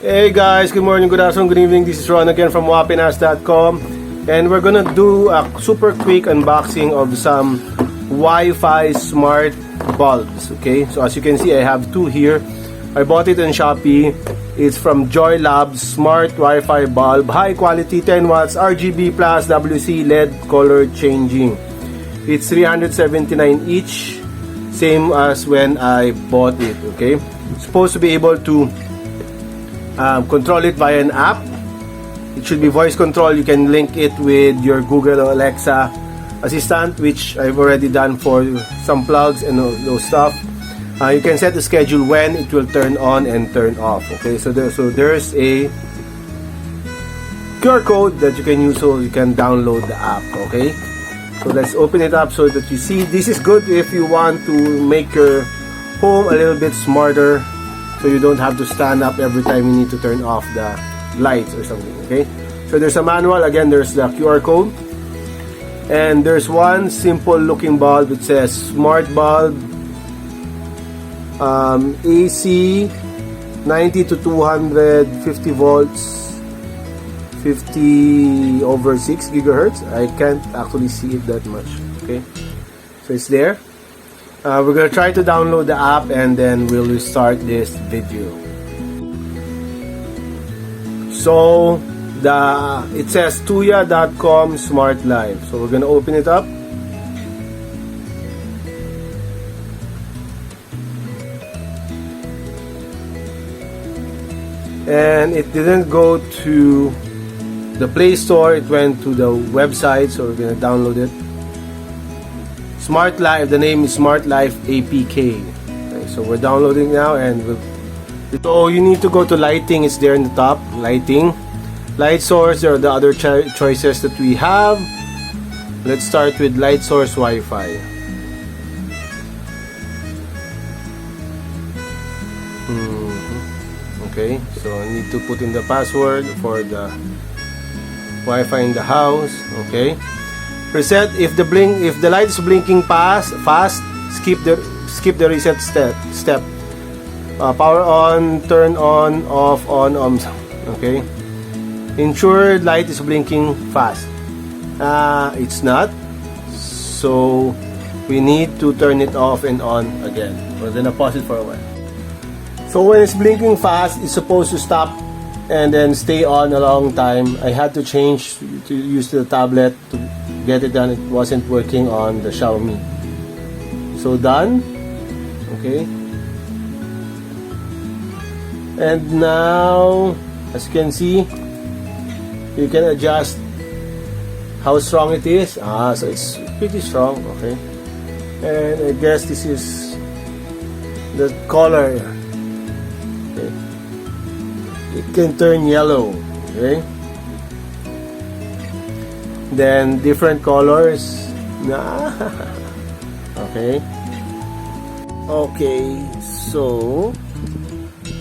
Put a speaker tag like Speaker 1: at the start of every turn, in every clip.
Speaker 1: Hey guys, good morning, good afternoon, good evening. This is Ron again from wapinas.com, and we're gonna do a super quick unboxing of some Wi-Fi smart bulbs. Okay, so as you can see, I have two here. I bought it on Shopee. It's from Joy Labs Smart Wi-Fi Bulb, high quality, 10 watts, RGB plus WC LED color changing. It's 379 each, same as when I bought it. Okay, supposed to be able to control it via an app. It should be voice control. You can link it with your Google or Alexa assistant, which I've already done for some plugs and those stuff. You can set the schedule when it will turn on and turn off. Okay, so there's a QR code that you can use, so you can download the app. Okay, so let's open it up so that you see. This is good if you want to make your home a little bit smarter, so you don't have to stand up every time you need to turn off the lights or something. Okay, so there's a manual. Again, there's the QR code, and there's one simple looking bulb. It says smart bulb, AC 90 to 250 volts, 50 over 6 gigahertz. I can't actually see it that much. Okay, so it's there. We're gonna try to download the app, and then we'll start this video. So it says Tuya.com Smart Life. So we're gonna open it up. And it didn't go to the Play Store, it went to the website, so we're gonna download it. Smart Life, the name is Smart Life APK. Okay, so we're downloading now, and so you need to go to lighting. It's there in the top. Lighting, light source. There are the other choices that we have. Let's start with light source Wi-Fi. Okay, so I need to put in the password for the Wi-Fi in the house. Okay. Reset. If the light is blinking fast, skip the reset step. Power on, turn on, off, on. Okay. Ensure light is blinking fast. It's not. So we need to turn it off and on again. We're gonna pause it for a while. So when it's blinking fast, it's supposed to stop and then stay on a long time. I had to change to use the tablet to get it done. It wasn't working on the Xiaomi. So done. Okay. And now, as you can see, you can adjust how strong it is. So it's pretty strong. Okay. And I guess this is the color. Okay. It can turn yellow. Okay. Then different colors. Okay. Okay, so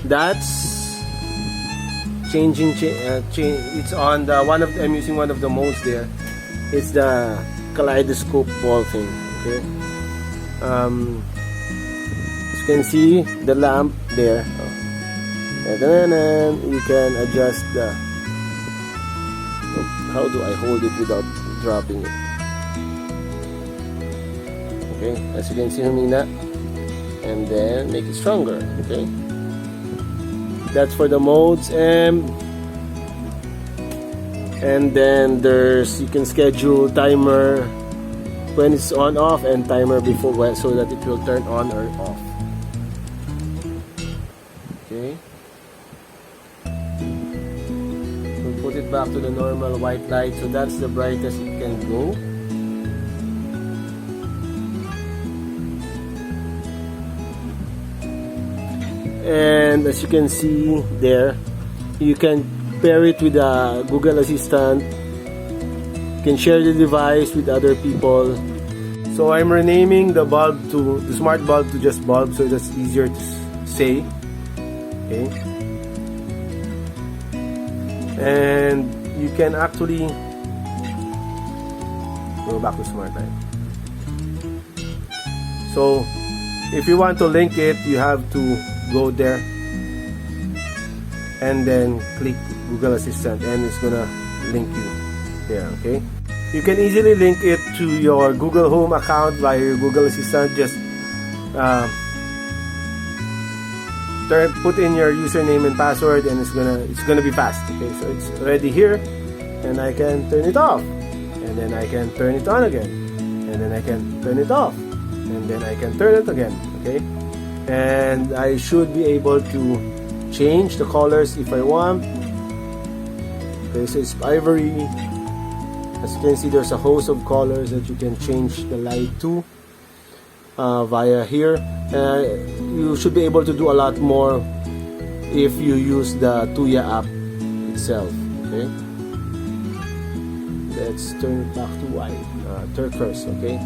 Speaker 1: that's changing. It's on the one of. I'm using one of the modes there. It's the kaleidoscope ball thing. Okay. As you can see the lamp there. And then you can adjust the. How do I hold it without dropping it? Okay, as you can see, humina, and then make it stronger. Okay, that's for the modes, and then you can schedule timer when it's on, off, and timer before, so that it will turn on or off. Okay. Put it back to the normal white light, so that's the brightest it can go. And as you can see there, you can pair it with a Google Assistant. You can share the device with other people. So I'm renaming the smart bulb to just bulb, so that's easier to say. Okay. And you can actually go back to Smart Life. So if you want to link it, you have to go there and then click Google Assistant, and it's gonna link you there. Okay, you can easily link it to your Google Home account via your Google Assistant. Just put in your username and password, and it's gonna be fast. Okay, so it's already here, and I can turn it off, and then I can turn it on again, and then I can turn it off, and then I can turn it again. Okay, and I should be able to change the colors if I want. Okay, so it's ivory. As you can see, there's a host of colors that you can change the light to via here. You should be able to do a lot more if you use the Tuya app itself. Okay, let's turn it back to white, turquoise. Okay,